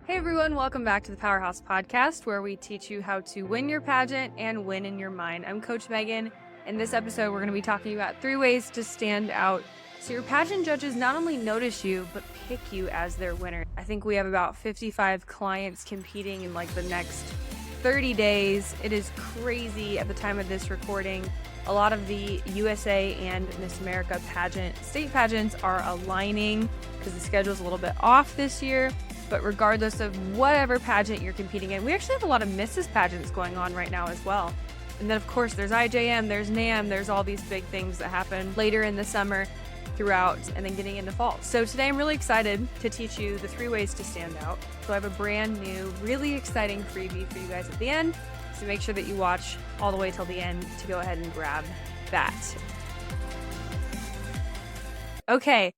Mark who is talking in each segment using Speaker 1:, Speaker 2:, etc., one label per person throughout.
Speaker 1: Hey everyone, welcome back to the Powerhouse Podcast, where we teach you how to win your pageant and win in your mind. I'm Coach Megan. In this episode, we're going to be talking about 3 ways to stand out so your pageant judges not only notice you, but pick you as their winner. I think we have about 55 clients competing in like the next 30 days. It is crazy at the time of this recording. A lot of the USA and Miss America state pageants are aligning because the schedule's a little bit off this year. But regardless of whatever pageant you're competing in, we actually have a lot of Mrs. pageants going on right now as well. And then, of course, there's IJM, there's NAM, there's all these big things that happen later in the summer throughout and then getting into fall. So today I'm really excited to teach you the 3 ways to stand out. So I have a brand new, really exciting freebie for you guys at the end. So make sure that you watch all the way till the end to go ahead and grab that. Okay.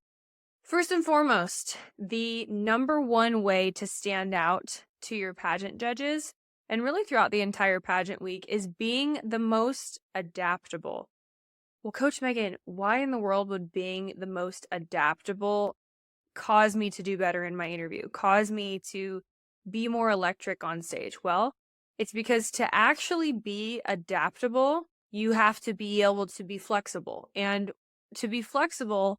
Speaker 1: First and foremost, the number 1 way to stand out to your pageant judges, and really throughout the entire pageant week, is being the most adaptable. Well, Coach Megan, why in the world would being the most adaptable cause me to do better in my interview, cause me to be more electric on stage? Well, it's because to actually be adaptable, you have to be able to be flexible. And to be flexible,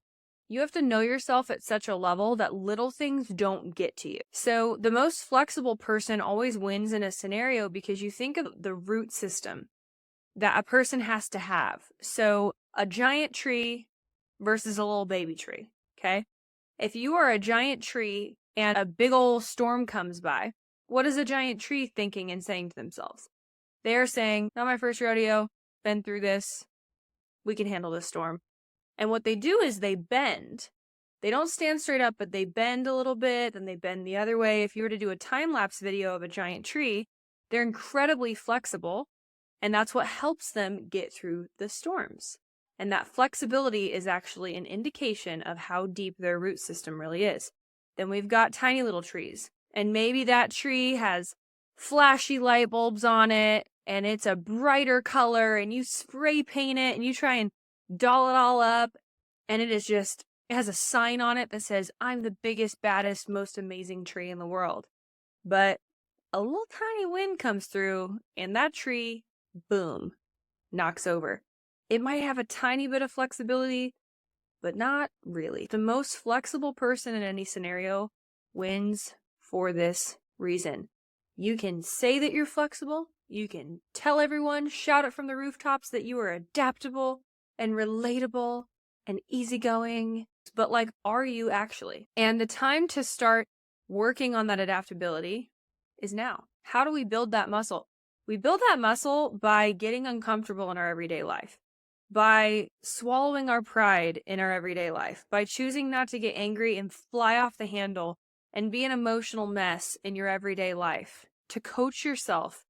Speaker 1: you have to know yourself at such a level that little things don't get to you. So the most flexible person always wins in a scenario because you think of the root system that a person has to have. So a giant tree versus a little baby tree, okay? If you are a giant tree and a big old storm comes by, what is a giant tree thinking and saying to themselves? They are saying, not my first rodeo, been through this, we can handle this storm. And what they do is they bend. They don't stand straight up, but they bend a little bit, and they bend the other way. If you were to do a time-lapse video of a giant tree, they're incredibly flexible, and that's what helps them get through the storms. And that flexibility is actually an indication of how deep their root system really is. Then we've got tiny little trees, and maybe that tree has flashy light bulbs on it, and it's a brighter color, and you spray paint it, and you try and doll it all up, and it has a sign on it that says, I'm the biggest, baddest, most amazing tree in the world. But a little tiny wind comes through, and that tree, boom, knocks over. It might have a tiny bit of flexibility, but not really. The most flexible person in any scenario wins for this reason. You can say that you're flexible. You can tell everyone, shout it from the rooftops that you are adaptable and relatable and easygoing, but are you actually? And the time to start working on that adaptability is now. How do we build that muscle? We build that muscle by getting uncomfortable in our everyday life, by swallowing our pride in our everyday life, by choosing not to get angry and fly off the handle and be an emotional mess in your everyday life, to coach yourself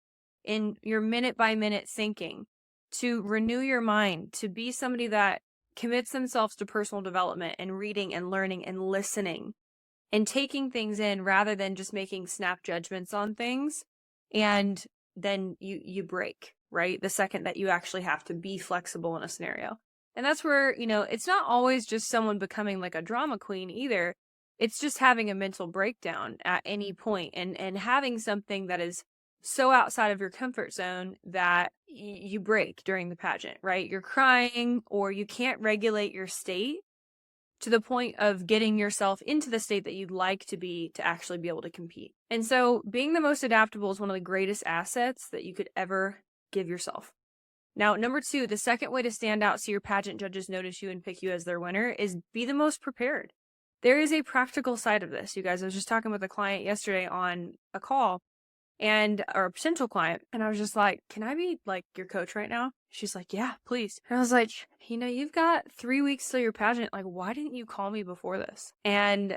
Speaker 1: in your minute-by-minute thinking, to renew your mind, to be somebody that commits themselves to personal development and reading and learning and listening and taking things in rather than just making snap judgments on things. And then you break, right? The second that you actually have to be flexible in a scenario. And that's where, it's not always just someone becoming like a drama queen either. It's just having a mental breakdown at any point and having something that is so outside of your comfort zone that you break during the pageant, right? You're crying or you can't regulate your state to the point of getting yourself into the state that you'd like to be to actually be able to compete. And so being the most adaptable is one of the greatest assets that you could ever give yourself. Now, number 2, the second way to stand out so your pageant judges notice you and pick you as their winner is be the most prepared. There is a practical side of this. You guys, I was just talking with a client yesterday on a call, or a potential client, and I was just like, can I be like your coach right now? She's like, yeah, please. And I was like, you've got 3 weeks till your pageant. Like, why didn't you call me before this? And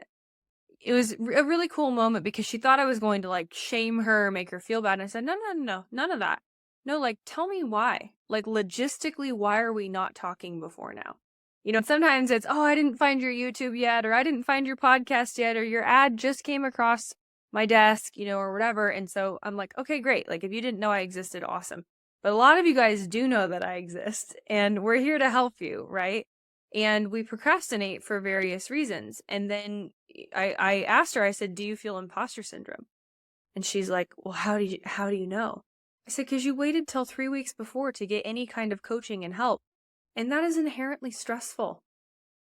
Speaker 1: it was a really cool moment because she thought I was going to shame her, make her feel bad. And I said, no, none of that. No, tell me why. Logistically, why are we not talking before now? Sometimes it's, oh, I didn't find your YouTube yet, or I didn't find your podcast yet, or your ad just came across my desk, or whatever. And so I'm like, okay, great. If you didn't know I existed, awesome. But a lot of you guys do know that I exist, and we're here to help you, right? And we procrastinate for various reasons. And then I asked her, I said, do you feel imposter syndrome? And she's like, well, how do you know? I said, because you waited till 3 weeks before to get any kind of coaching and help. And that is inherently stressful.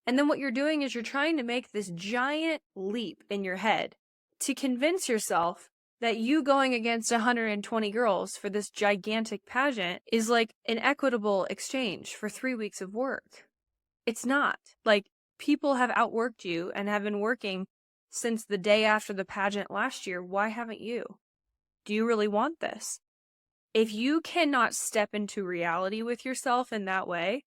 Speaker 1: And then what you're doing is you're trying to make this giant leap in your head to convince yourself that you going against 120 girls for this gigantic pageant is like an equitable exchange for 3 weeks of work. It's not. Like, people have outworked you and have been working since the day after the pageant last year. Why haven't you? Do you really want this? If you cannot step into reality with yourself in that way,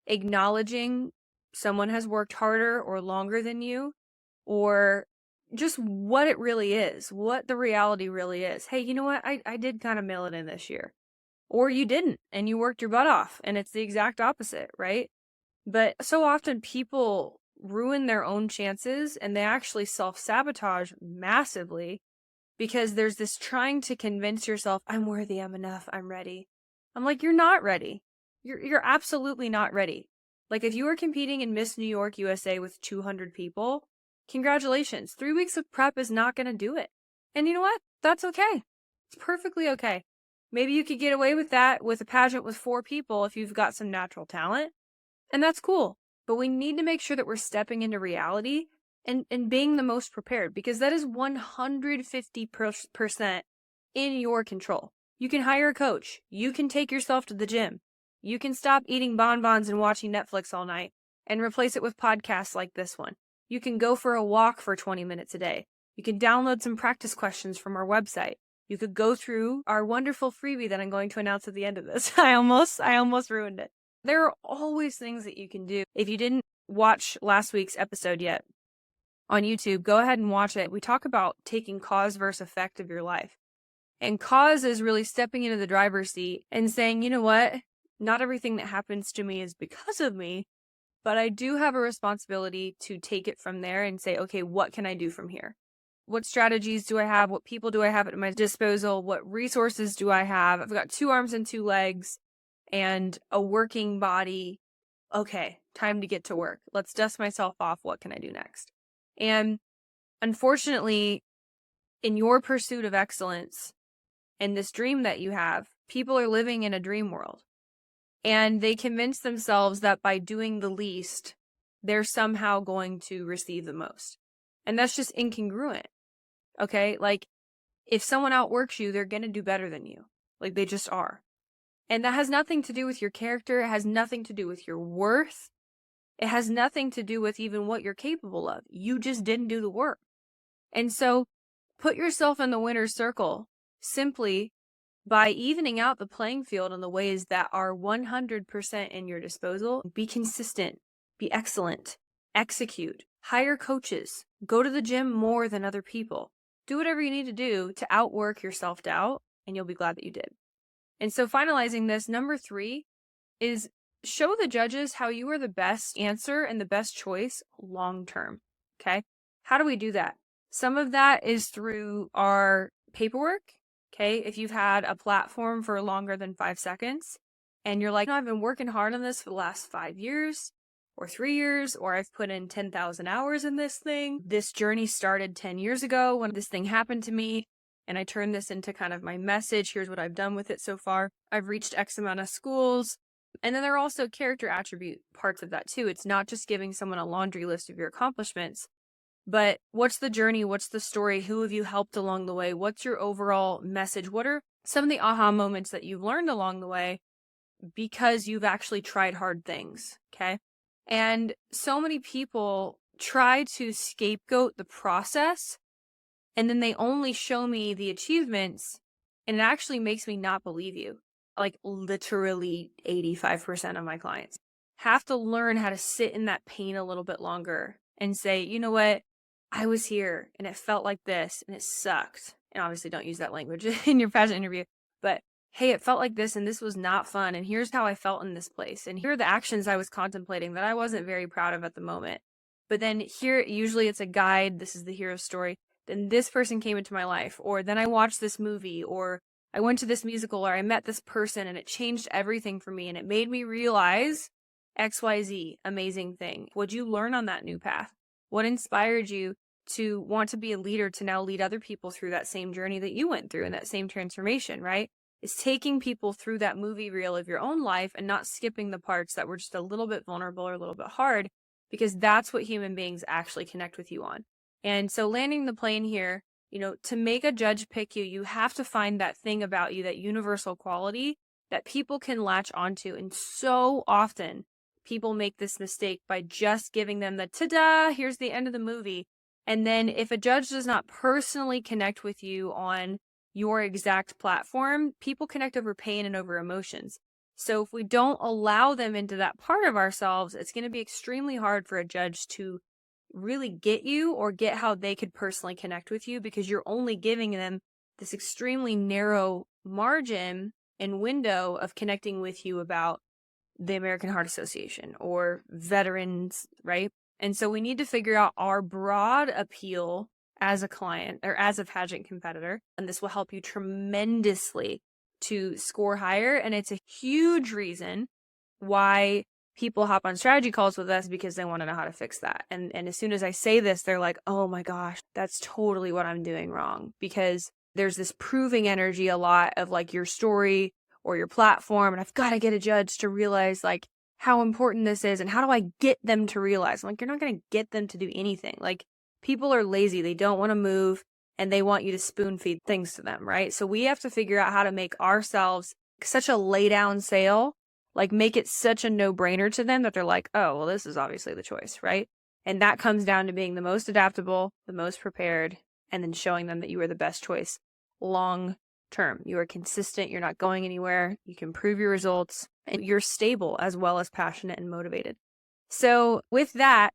Speaker 1: acknowledging someone has worked harder or longer than you, or just what it really is, what the reality really is. Hey, you know what? I did kind of mail it in this year. Or you didn't, and you worked your butt off, and it's the exact opposite, right? But so often people ruin their own chances, and they actually self-sabotage massively because there's this trying to convince yourself, I'm worthy, I'm enough, I'm ready. I'm like, you're not ready. You're absolutely not ready. Like, if you were competing in Miss New York USA with 200 people, congratulations. 3 weeks of prep is not going to do it. And you know what? That's okay. It's perfectly okay. Maybe you could get away with that with a pageant with 4 people if you've got some natural talent. And that's cool. But we need to make sure that we're stepping into reality and being the most prepared, because that is 150% in your control. You can hire a coach. You can take yourself to the gym. You can stop eating bonbons and watching Netflix all night and replace it with podcasts like this one. You can go for a walk for 20 minutes a day. You can download some practice questions from our website. You could go through our wonderful freebie that I'm going to announce at the end of this. I almost ruined it. There are always things that you can do. If you didn't watch last week's episode yet on YouTube, go ahead and watch it. We talk about taking cause versus effect of your life. And cause is really stepping into the driver's seat and saying, you know what? Not everything that happens to me is because of me, but I do have a responsibility to take it from there and say, okay, what can I do from here? What strategies do I have? What people do I have at my disposal? What resources do I have? I've got 2 arms and 2 legs and a working body. Okay, time to get to work. Let's dust myself off. What can I do next? And unfortunately, in your pursuit of excellence and this dream that you have, people are living in a dream world. And they convince themselves that by doing the least, they're somehow going to receive the most. And that's just incongruent. Okay? Like, if someone outworks you, they're going to do better than you. Like, they just are. And that has nothing to do with your character. It has nothing to do with your worth. It has nothing to do with even what you're capable of. You just didn't do the work. And so, put yourself in the winner's circle simply by evening out the playing field in the ways that are 100% in your disposal. Be consistent, be excellent, execute, hire coaches, go to the gym more than other people. Do whatever you need to do to outwork your self-doubt, and you'll be glad that you did. And so finalizing this, number 3 is show the judges how you are the best answer and the best choice long-term, okay? How do we do that? Some of that is through our paperwork. Okay, if you've had a platform for longer than 5 seconds and you're like, no, I've been working hard on this for the last 5 years or 3 years, or I've put in 10,000 hours in this thing. This journey started 10 years ago when this thing happened to me, and I turned this into kind of my message. Here's what I've done with it so far. I've reached X amount of schools. And then there are also character attribute parts of that too. It's not just giving someone a laundry list of your accomplishments, but what's the journey? What's the story? Who have you helped along the way? What's your overall message? What are some of the aha moments that you've learned along the way because you've actually tried hard things? Okay. And so many people try to scapegoat the process, and then they only show me the achievements, and it actually makes me not believe you. Like, literally 85% of my clients have to learn how to sit in that pain a little bit longer and say, you know what? I was here and it felt like this and it sucked. And obviously don't use that language in your pageant interview, but hey, it felt like this and this was not fun. And here's how I felt in this place. And here are the actions I was contemplating that I wasn't very proud of at the moment. But then here, usually it's a guide. This is the hero story. Then this person came into my life, or then I watched this movie, or I went to this musical, or I met this person and it changed everything for me. And it made me realize XYZ, amazing thing. What'd you learn on that new path? What inspired you to want to be a leader, to now lead other people through that same journey that you went through and that same transformation, right? Is taking people through that movie reel of your own life and not skipping the parts that were just a little bit vulnerable or a little bit hard, because that's what human beings actually connect with you on. And so landing the plane here, to make a judge pick you, you have to find that thing about you, that universal quality that people can latch onto. And so often people make this mistake by just giving them the ta-da, here's the end of the movie. And then if a judge does not personally connect with you on your exact platform, people connect over pain and over emotions. So if we don't allow them into that part of ourselves, it's going to be extremely hard for a judge to really get you or get how they could personally connect with you, because you're only giving them this extremely narrow margin and window of connecting with you about the American Heart Association or veterans, right? And so we need to figure out our broad appeal as a client or as a pageant competitor. And this will help you tremendously to score higher. And it's a huge reason why people hop on strategy calls with us, because they want to know how to fix that. And as soon as I say this, they're like, oh my gosh, that's totally what I'm doing wrong. Because there's this proving energy a lot of like your story or your platform. And I've got to get a judge to realize like how important this is. And how do I get them to realize? I'm like, you're not going to get them to do anything. Like, people are lazy. They don't want to move and they want you to spoon feed things to them, right? So we have to figure out how to make ourselves such a lay down sale, like make it such a no-brainer to them that they're like, oh, well, this is obviously the choice, right? And that comes down to being the most adaptable, the most prepared, and then showing them that you are the best choice long term. You are consistent. You're not going anywhere. You can prove your results, and you're stable as well as passionate and motivated. So with that,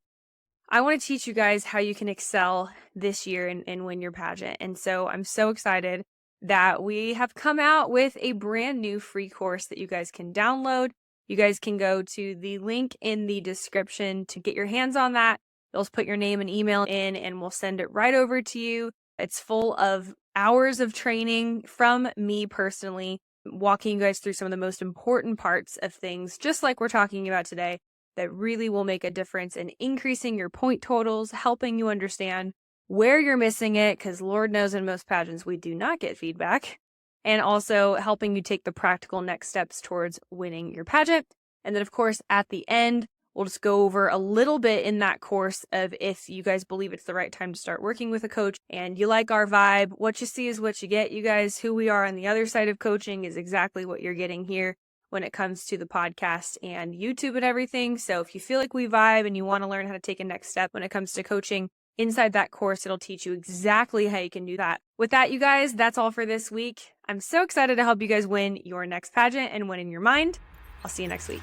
Speaker 1: I want to teach you guys how you can excel this year and win your pageant. And so I'm so excited that we have come out with a brand new free course that you guys can download. You guys can go to the link in the description to get your hands on that. You'll just put your name and email in and we'll send it right over to you. It's full of hours of training from me personally, walking you guys through some of the most important parts of things, just like we're talking about today, that really will make a difference in increasing your point totals, helping you understand where you're missing it, because Lord knows in most pageants we do not get feedback, and also helping you take the practical next steps towards winning your pageant. And then, of course, at the end, we'll just go over a little bit in that course of if you guys believe it's the right time to start working with a coach and you like our vibe. What you see is what you get, you guys. Who we are on the other side of coaching is exactly what you're getting here when it comes to the podcast and YouTube and everything. So if you feel like we vibe and you want to learn how to take a next step when it comes to coaching, inside that course, it'll teach you exactly how you can do that. With that, you guys, that's all for this week. I'm so excited to help you guys win your next pageant and win in your mind. I'll see you next week.